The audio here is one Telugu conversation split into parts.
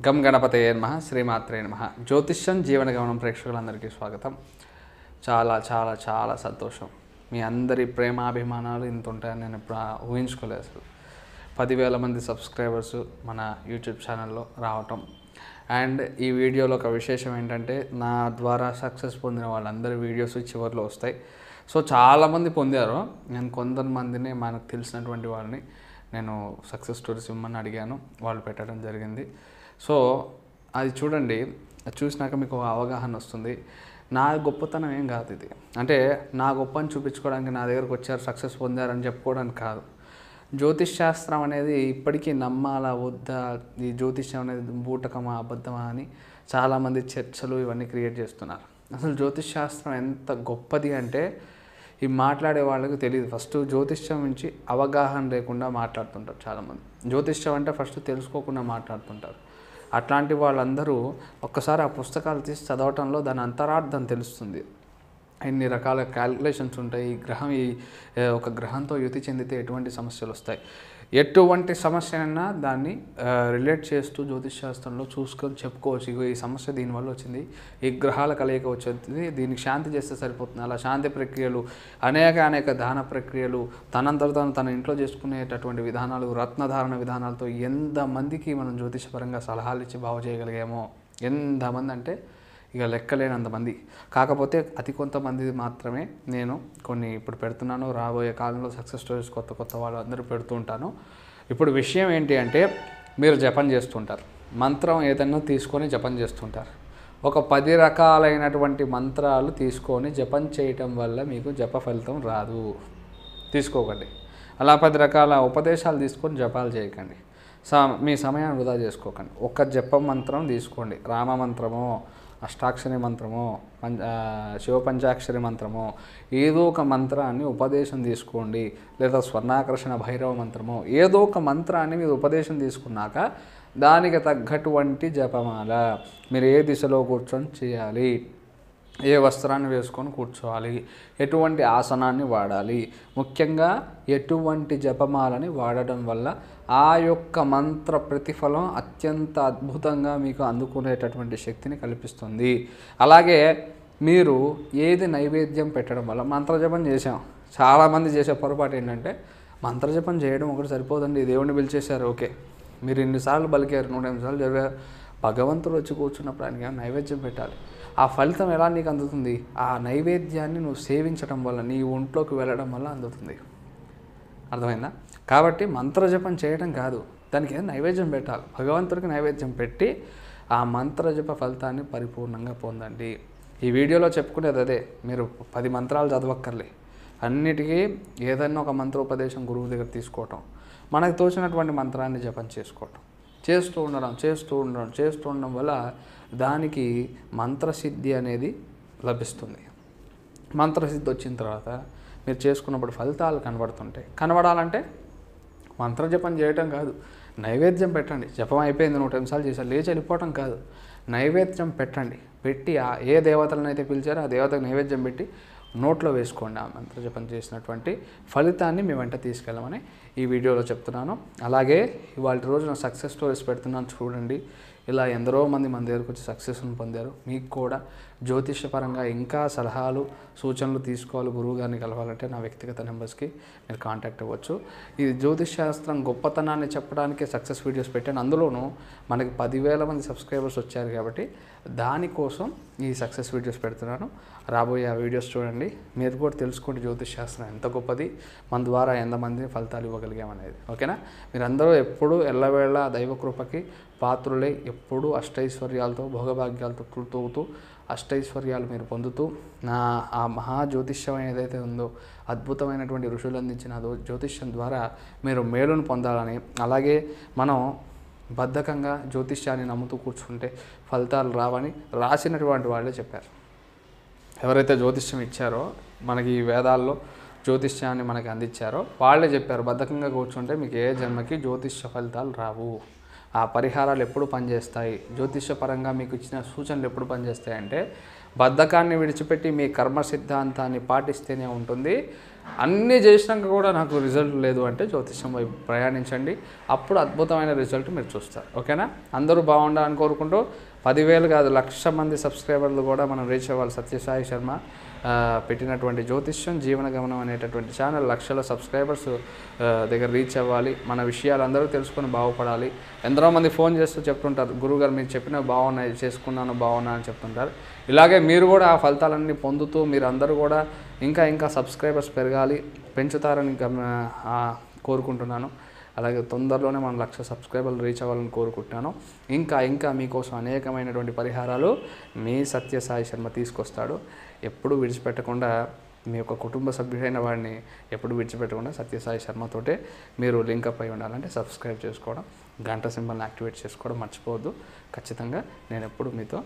గం గణపతయే నమః శ్రీమాత్రే నమః జ్యోతిష్యం జీవన గమనం ప్రేక్షకులందరికీ స్వాగతం. చాలా చాలా చాలా సంతోషం. మీ అందరి ప్రేమాభిమానాలు ఇంత ఉంటాయని నేను ఇప్పుడు ఊహించుకోలేదు. అసలు 10,000 మంది సబ్స్క్రైబర్స్ మన యూట్యూబ్ ఛానల్లో రావటం. అండ్ ఈ వీడియోలో ఒక విశేషం ఏంటంటే, నా ద్వారా సక్సెస్ పొందిన వాళ్ళందరి వీడియోస్ చివరిలో వస్తాయి. సో చాలామంది పొందారు. నేను కొంతమందిని మనకు తెలిసినటువంటి వాళ్ళని నేను సక్సెస్ స్టోరీస్ ఇమ్మని అడిగాను, వాళ్ళు పెట్టడం జరిగింది. సో అది చూడండి, అది చూసినాక మీకు అవగాహన వస్తుంది. నా గొప్పతనం ఏం కాదు ఇది. అంటే నా గొప్పని చూపించుకోవడానికి నా దగ్గరకు వచ్చారు, సక్సెస్ పొందారని చెప్పుకోవడానికి కాదు. జ్యోతిష్ శాస్త్రం అనేది ఇప్పటికీ నమ్మాలా వద్దా, ఈ జ్యోతిష్యం అనేది బూటకమా అబద్ధమా అని చాలామంది చర్చలు ఇవన్నీ క్రియేట్ చేస్తున్నారు. అసలు జ్యోతిష్ శాస్త్రం ఎంత గొప్పది అంటే ఈ మాట్లాడే వాళ్ళకి తెలియదు. ఫస్ట్ జ్యోతిష్యం నుంచి అవగాహన లేకుండా మాట్లాడుతుంటారు చాలామంది. జ్యోతిష్యం అంటే ఫస్ట్ తెలుసుకోకుండా మాట్లాడుతుంటారు. అట్లాంటి వాళ్ళందరూ ఒక్కసారి ఆ పుస్తకాలు తీసి చదవటంలో దాని అంతరార్థం తెలుస్తుంది. ఎన్ని రకాల క్యాలిక్యులేషన్స్ ఉంటాయి, ఒక గ్రహంతో యుతి చెందితే ఎటువంటి సమస్యలు వస్తాయి, ఎటువంటి సమస్య అయినా దాన్ని రిలేట్ చేస్తూ జ్యోతిష్ శాస్త్రంలో చూసుకొని చెప్పుకోవచ్చు. ఇగో ఈ సమస్య దీనివల్ల వచ్చింది, ఈ గ్రహాల కలయిక వచ్చింది, దీనికి శాంతి చేస్తే సరిపోతుంది. అలా శాంతి ప్రక్రియలు, అనేక దాన ప్రక్రియలు, తనంతట తన ఇంట్లో చేసుకునేటటువంటి విధానాలు, రత్నధారణ విధానాలతో ఎంతమందికి మనం జ్యోతిషపరంగా సలహాలు ఇచ్చి బాగు చేయగలిగామో. ఎంతమంది అంటే ఇక లెక్కలేనంతమంది. కాకపోతే అతి కొంతమంది మాత్రమే నేను కొన్ని ఇప్పుడు పెడుతున్నాను. రాబోయే కాలంలో సక్సెస్ స్టోరీస్ కొత్త వాళ్ళు అందరూ పెడుతూ ఉంటాను. ఇప్పుడు విషయం ఏంటి అంటే, మీరు జపం చేస్తుంటారు, మంత్రం ఏదైనా తీసుకొని జపం చేస్తుంటారు. ఒక 10 రకాలైనటువంటి మంత్రాలు తీసుకొని జపం చేయటం వల్ల మీకు జప ఫలితం రాదు. తీసుకోకండి. అలా 10 రకాల ఉపదేశాలు తీసుకొని జపాలు చేయకండి. మీ సమయాన్ని వృధా చేసుకోకండి. ఒక జప మంత్రం తీసుకోండి. రామ మంత్రమో, అష్టాక్షరి మంత్రమో, శివ పంచాక్షరి మంత్రమో, ఏదో ఒక మంత్రాన్ని ఉపదేశం తీసుకోండి. లేదా స్వర్ణాకర్షణ భైరవ మంత్రమో, ఏదో ఒక మంత్రాన్ని మీరు ఉపదేశం తీసుకున్నాక దానికి తగ్గటువంటి జపమాల మీరు ఏ దిశలో కూర్చొని చేయాలి, ఏ వస్త్రాన్ని వేసుకొని కూర్చోవాలి, ఎటువంటి ఆసనాన్ని వాడాలి, ముఖ్యంగా ఎటువంటి జపమాలని వాడడం వల్ల ఆ యొక్క మంత్ర ప్రతిఫలం అత్యంత అద్భుతంగా మీకు అందుకునేటటువంటి శక్తిని కల్పిస్తుంది. అలాగే మీరు ఏది నైవేద్యం పెట్టడం వల్ల, మంత్రజపం చేసాం, చాలామంది చేసే పొరపాటు ఏంటంటే, మంత్రజపం చేయడం ఒకటి సరిపోదండి, దేవుణ్ణి పిలిచేశారు, ఓకే, మీరు ఇన్నిసార్లు పలికారు, 108 సార్లు చదివారు, భగవంతుడు వచ్చి కూర్చున్నప్పుడు ఆయనకి నైవేద్యం పెట్టాలి. ఆ ఫలితం ఎలా నీకు అందుతుంది? ఆ నైవేద్యాన్ని నువ్వు సేవించడం వల్ల, నీ ఒంట్లోకి వెళ్ళడం వల్ల అందుతుంది. అర్థమైందా? కాబట్టి మంత్రజపం చేయడం కాదు, దానికి ఏదో నైవేద్యం పెట్టాలి. భగవంతుడికి నైవేద్యం పెట్టి ఆ మంత్రజప ఫలితాన్ని పరిపూర్ణంగా పొందండి. ఈ వీడియోలో చెప్పుకునేది అదే. మీరు 10 మంత్రాలు చదవక్కర్లే, అన్నిటికీ ఏదైనా ఒక మంత్రోపదేశం గురువు దగ్గర తీసుకోవటం, మనకు తోచినటువంటి మంత్రాన్ని జపం చేసుకోవటం, చేస్తూ ఉండడం వల్ల దానికి మంత్రసిద్ధి అనేది లభిస్తుంది. మంత్రసిద్ధి వచ్చిన తర్వాత మీరు చేసుకున్నప్పుడు ఫలితాలు కనబడుతుంటాయి. కనబడాలంటే మంత్రజపం చేయటం కాదు, నైవేద్యం పెట్టండి. జపం అయిపోయింది, 108 సార్లు చేశారు, లేచి వెళ్ళిపోవటం కాదు, నైవేద్యం పెట్టండి. పెట్టి ఏ దేవతలను అయితే పిలిచారో ఆ దేవతకు నైవేద్యం పెట్టి నోట్లో వేసుకోండి. ఆ మంత్రజపం చేసినటువంటి ఫలితాన్ని మీ వెంట తీసుకెళ్ళమని ఈ వీడియోలో చెప్తున్నాను. అలాగే ఇవాళ రోజున సక్సెస్ స్టోరీస్ పెడుతున్నాను, చూడండి. ఇలా ఎందరో మంది మన దగ్గరకు వచ్చి సక్సెస్ని పొందారు. మీకు కూడా జ్యోతిషపరంగా ఇంకా సలహాలు, సూచనలు తీసుకోవాలి, గురువు గారిని కలవాలంటే నా వ్యక్తిగత నెంబర్స్కి మీరు కాంటాక్ట్ అవ్వచ్చు. ఇది జ్యోతిష్ శాస్త్రం గొప్పతనాన్ని చెప్పడానికే సక్సెస్ వీడియోస్ పెట్టాను. అందులోనూ మనకి 10,000 మంది సబ్స్క్రైబర్స్ వచ్చారు కాబట్టి దానికోసం ఈ సక్సెస్ వీడియోస్ పెడుతున్నాను. రాబోయే ఆ వీడియోస్ చూడండి, మీరు కూడా తెలుసుకోండి జ్యోతిష్ శాస్త్రం ఎంత గొప్పది, మన ద్వారా ఎంతమందిని ఫలితాలు ఇవ్వగలిగామనేది. ఓకేనా? మీరందరూ ఎప్పుడూ ఎల్లవేళ దైవకృపకి పాత్రులై, ఎప్పుడూ అష్టైశ్వర్యాలతో, భోగభాగ్యాలతో తూగుతూ అష్టైశ్వర్యాలు మీరు పొందుతూ, ఆ మహా జ్యోతిష్యం ఏదైతే ఉందో, అద్భుతమైనటువంటి ఋషులు అందించిన జ్యోతిష్యం ద్వారా మీరు మేలును పొందాలని, అలాగే మనం బద్ధకంగా జ్యోతిష్యాన్ని నమ్ముతూ కూర్చుంటే ఫలితాలు రావని రాసినటువంటి వాళ్ళే చెప్పారు. ఎవరైతే జ్యోతిష్యం ఇచ్చారో, మనకి ఈ వేదాల్లో జ్యోతిష్యాన్ని మనకి అందించారో వాళ్ళే చెప్పారు, బద్ధకంగా కూర్చుంటే మీకు ఏ జన్మకి జ్యోతిష్య ఫలితాలు రావు, ఆ పరిహారాలు ఎప్పుడు పనిచేస్తాయి, జ్యోతిష్యపరంగా మీకు ఇచ్చిన సూచనలు ఎప్పుడు పనిచేస్తాయి అంటే బద్ధకాన్ని విడిచిపెట్టి మీ కర్మ సిద్ధాంతాన్ని పాటిస్తేనే ఉంటుంది. అన్నీ చేసినాక కూడా నాకు రిజల్ట్ లేదు అంటే జ్యోతిష్యం వైపు ప్రయాణించండి. అప్పుడు అద్భుతమైన రిజల్ట్ మీరు చూస్తారు. ఓకేనా? అందరూ బాగుండాలని కోరుకుంటూ 10,000 కాదు 1,00,000 మంది సబ్స్క్రైబర్లు కూడా మనం రీచ్ అవ్వాలి. సత్యసాయి శర్మ పెట్టినటువంటి జ్యోతిష్యం జీవన గమనం అనేటటువంటి ఛానల్ లక్షల సబ్స్క్రైబర్స్ దగ్గర రీచ్ అవ్వాలి. మన విషయాలు అందరూ తెలుసుకొని బాగుపడాలి. ఎందరో మంది ఫోన్ చేస్తూ చెప్తుంటారు, గురుగారు మీరు చెప్పినవి బాగున్నాయి, చేసుకున్నాను బాగున్నా అని చెప్తుంటారు. ఇలాగే మీరు కూడా ఆ ఫలితాలన్నీ పొందుతూ మీరు అందరూ కూడా ఇంకా సబ్స్క్రైబర్స్ పెరగాలి, పెంచుతారని కోరుకుంటున్నాను. అలాగే తొందరలోనే మనం 1,00,000 సబ్స్క్రైబర్లు రీచ్ అవ్వాలని కోరుకుంటున్నాను. ఇంకా మీకోసం అనేకమైనటువంటి పరిహారాలు మీ సత్యసాయి శర్మ తీసుకొస్తాడు. ఎప్పుడు విడిచిపెట్టకుండా మీ యొక్క కుటుంబ సభ్యుడైన వాడిని ఎప్పుడు విడిచిపెట్టకుండా సత్యసాయి శర్మతోటే మీరు లింకప్ అయి ఉండాలంటే సబ్స్క్రైబ్ చేసుకోవడం, గంట సింబల్ని యాక్టివేట్ చేసుకోవడం మర్చిపోవద్దు. ఖచ్చితంగా నేను ఎప్పుడు మీతో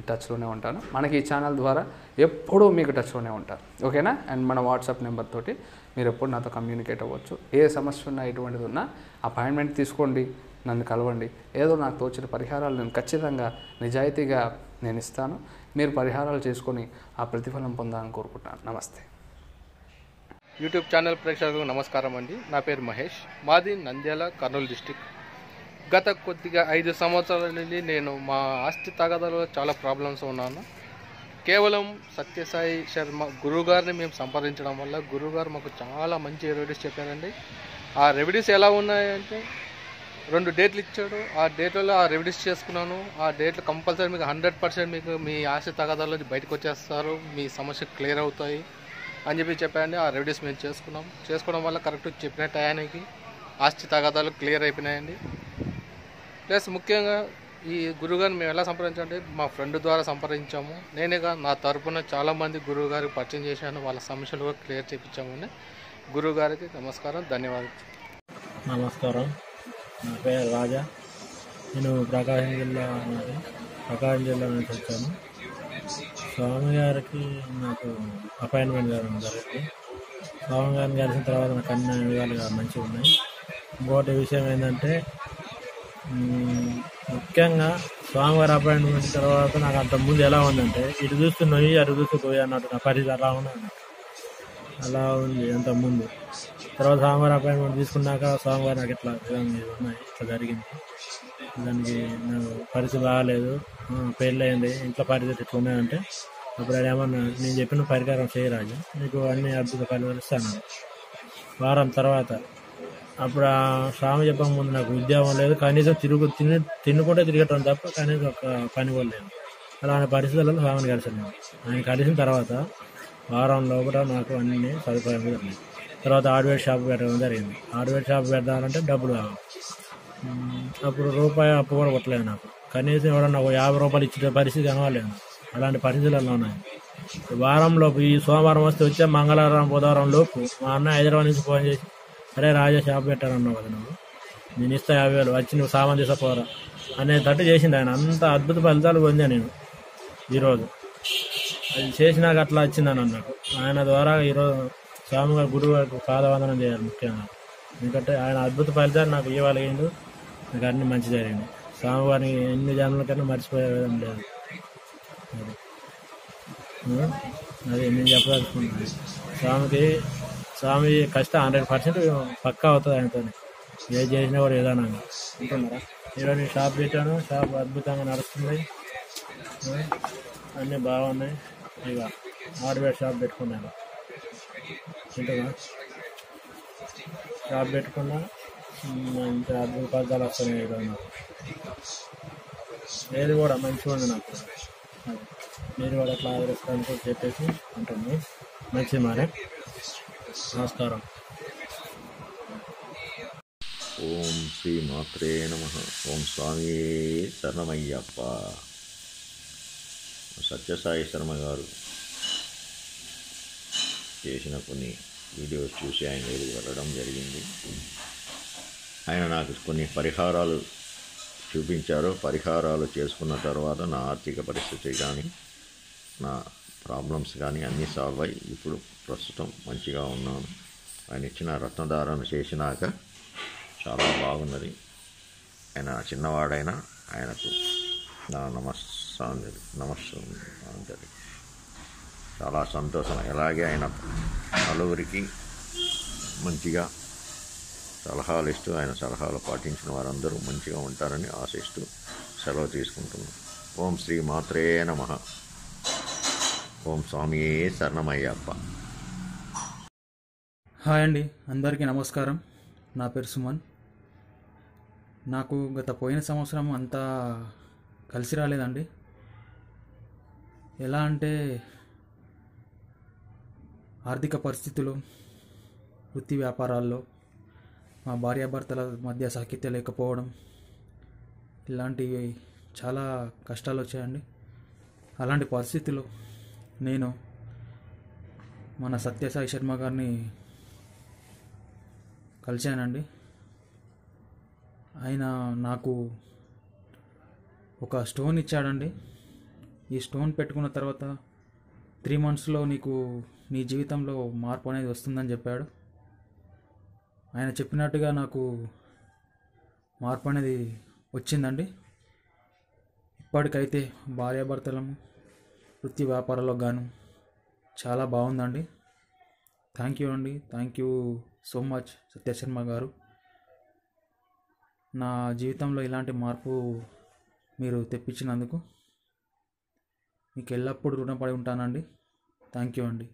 టచ్లోనే ఉంటాను. మనకి ఈ ఛానల్ ద్వారా ఎప్పుడూ మీకు టచ్లోనే ఉంటాను. ఓకేనా? అండ్ మన వాట్సాప్ నెంబర్ తోటి మీరు ఎప్పుడు నాతో కమ్యూనికేట్ అవ్వచ్చు. ఏ సమస్య ఉన్నా ఎటువంటిది ఉన్నా అపాయింట్మెంట్ తీసుకోండి, నన్ను కలవండి. ఏదో నాకు తోచిన పరిహారాలు నేను ఖచ్చితంగా నిజాయితీగా నేను ఇస్తాను. మీరు పరిహారాలు చేసుకొని ఆ ప్రతిఫలం పొందాలని కోరుకుంటున్నాను. నమస్తే. యూట్యూబ్ ఛానల్ ప్రేక్షకులకు నమస్కారం అండి. నా పేరు మహేష్, మాది నంద్యాల, కర్నూలు డిస్టిక్. గత కొద్దిగా 5 సంవత్సరాల నుండి నేను మా ఆస్తి తగాదాలో చాలా ప్రాబ్లమ్స్ ఉన్నాను. కేవలం సత్యసాయి శర్మ గురువుగారిని మేము సంప్రదించడం వల్ల గురువుగారు మాకు చాలా మంచి రెమెడీస్ చెప్పారండి. ఆ రెమెడీస్ ఎలా ఉన్నాయంటే 2 డేట్లు ఇచ్చాడు. ఆ డేట్లలో ఆ రెమెడీస్ చేసుకున్నాను. ఆ డేట్లు కంపల్సరీ మీకు 100% మీకు మీ ఆస్తి తగాదాల్లో బయటకు వచ్చేస్తారు, మీ సమస్య క్లియర్ అవుతాయి అని చెప్పారండి. ఆ రెమెడీస్ మేము చేసుకోవడం వల్ల కరెక్ట్ చెప్పిన టయానికి ఆస్తి తగాదాలు క్లియర్ అయిపోయినాయండి. ప్లస్ ముఖ్యంగా ఈ గురువుగారిని మేము ఎలా సంప్రదించామంటే మా ఫ్రెండ్ ద్వారా సంప్రదించాము. నేనేగా నా తరపున చాలామంది గురువుగారికి పరిచయం చేశాను, వాళ్ళ సమస్యలు కూడా క్లియర్ చేయించామండి. గురువుగారికి నమస్కారం, ధన్యవాదాలు. నమస్కారం, నా పేరు రాజా. నేను ప్రకాశం జిల్లా నుంచి వచ్చాను. స్వామి గారికి నాకు అపాయింట్మెంట్ కావడం జరిగింది. స్వామి గారిని కలిసిన తర్వాత నాకు అన్ని విధాలుగా మంచిగా ఉన్నాయి. ఇంకోటి విషయం ఏంటంటే ముఖ్యంగా స్వామివారి అపాయింట్మెంట్ తర్వాత నాకు అంతకుముందు ఎలా ఉందంటే ఇటు చూస్తూ నొయ్యి అటు చూస్తూ పోయి అన్నట్టు నా పరిస్థితి అలా ఉంది అంతకుముందు. తర్వాత స్వామివారి అపాయింట్మెంట్ తీసుకున్నాక స్వామివారి నాకు ఇట్లా ఉన్నాయి, ఇట్లా జరిగింది. దానికి నాకు పరిస్థితి బాగాలేదు, పెళ్ళి అయింది, ఇంట్లో పరిస్థితి ఇట్లా ఉన్నాయంటే అప్పుడు ఏమన్నా నేను చెప్పిన పరిహారం చేయరాజు, నీకు అన్ని అద్భుత ఫలితాలు ఇస్తాను. వారం తర్వాత అప్పుడు ఆ స్వామి చెప్పక ముందు నాకు ఉద్యోగం లేదు, కనీసం తినుకుంటే తిరగటం తప్ప కనీసం ఒక పని కూడా లేదు. అలాంటి పరిస్థితులలో స్వామిని కలిసాను. ఆయన కలిసిన తర్వాత వారం లోపల నాకు అన్ని సదుపాయం జరిగింది. తర్వాత హార్డ్వేర్ షాప్ పెట్టడం జరిగింది. హార్డ్వేర్ షాప్ పెడదామంటే డబ్బులు కావాలి. అప్పుడు రూపాయి అప్పు కూడా కొట్టలేదు నాకు. కనీసం ఎవరన్నా ఒక 50 రూపాయలు ఇచ్చే పరిస్థితి కనవాలేదు. అలాంటి పరిస్థితులలో ఉన్నాయి. వారంలోపు ఈ సోమవారం వస్తే వచ్చే మంగళవారం బుధవారం లోపు మా అన్న హైదరాబాద్ నుంచి ఫోన్ చేసి, అరే రాజా షాప్ పెట్టారన్నావు కదా నువ్వు, నేను ఇస్తా 50,000 వచ్చి నువ్వు సామాన్ తీసుకుపోరా అనేటట్టు చేసింది ఆయన. అంత అద్భుత ఫలితాలు పొందా నేను ఈరోజు. అది చేసినాక అట్లా వచ్చిందని అన్నట్టు. ఆయన ద్వారా ఈరోజు స్వామి గారు గురువు గారికి పాదవందనం చేయాలి ముఖ్యంగా. ఎందుకంటే ఆయన అద్భుత ఫలితాలు నాకు ఇవ్వగలిగిండు, నాకు అన్ని మంచి జరిగింది. స్వామివారిని ఎన్ని జన్మల కన్నా మర్చిపోయే విధం లేదు. అది నేను చెప్పదలుచుకున్నాను. స్వామి కష్టం 100% పక్కా అవుతుంది ఆయనతో. ఏది చేసినా కూడా విధానంగా ఉంటున్నారా. ఈరోజు నేను షాప్ పెట్టాను, షాప్ అద్భుతంగా నడుస్తుంది, అన్నీ బాగున్నాయి. ఇక హార్డ్వేర్ షాప్ పెట్టుకున్నాను, ఉంటుందా షాప్ పెట్టుకున్నా మంచి అద్భుత ఫలితాలు వస్తున్నాయి. ఈరోజు నాకు ఏది కూడా మంచిగా ఉంది. నాకు మీరు కూడా అట్లా ఆదరిస్తాను చెప్పేసి ఉంటుంది. మంచిది మారే. నమస్కారం. ఓం శ్రీ మాత్రే నమః. ఓం స్వామి శరణమయ్యప్ప. సత్యసాయి శర్మ గారు చేసిన కొన్ని వీడియోస్ చూసి ఆయన దగ్గరికి వెళ్ళడం జరిగింది. ఆయన నాకు కొన్ని పరిహారాలు చూపించారు. పరిహారాలు చేసుకున్న తర్వాత నా ఆర్థిక పరిస్థితి కానీ నా ప్రాబ్లమ్స్ కానీ అన్నీ సాల్వ్ అయ్యి ఇప్పుడు ప్రస్తుతం మంచిగా ఉన్నాను. ఆయన ఇచ్చిన రత్నధారణ చేసినాక చాలా బాగున్నది. ఆయన చిన్నవాడైనా ఆయనకు నా నమస్సాంజలి. చాలా సంతోషం. ఎలాగే ఆయన నలుగురికి మంచిగా సలహాలు ఇస్తూ ఆయన సలహాలు పాటించిన వారందరూ మంచిగా ఉంటారని ఆశిస్తూ సెలవు తీసుకుంటున్నాం. ఓం శ్రీ మాత్రే నమః. ఓం స్వామియే శరణమయ్యప్ప. హాయ్ అండి, అందరికీ నమస్కారం. నా పేరు సుమన్. నాకు గత పోయిన సంవత్సరం అంతా కలిసి రాలేదండి. ఎలా అంటే ఆర్థిక పరిస్థితులు, వృత్తి వ్యాపారాల్లో మా భార్యాభర్తల మధ్య సాఖ్యత లేకపోవడం, ఇలాంటివి చాలా కష్టాలు వచ్చాయండి. అలాంటి పరిస్థితుల్లో నేను మన సత్యసాయి శర్మ గారిని కలిశానండి. ఆయన నాకు ఒక స్టోన్ ఇచ్చాడండి. ఈ స్టోన్ పెట్టుకున్న తర్వాత 3 monthsలో నీకు నీ జీవితంలో మార్పు అనేది వస్తుందని చెప్పాడు. ఆయన చెప్పినట్టుగా నాకు మార్పు అనేది వచ్చిందండి. ఇప్పటికైతే భార్యాభర్తలము వృత్తి వ్యాపారాల్లో గాను చాలా బాగుందండి. థ్యాంక్ యూ అండి. థ్యాంక్ యూ సో మచ్ సత్యశర్మ గారు. నా జీవితంలో ఇలాంటి మార్పు మీరు తెప్పించినందుకు మీకు ఎల్లప్పుడూ రుణపడి ఉంటానండి. థ్యాంక్ యూ అండి.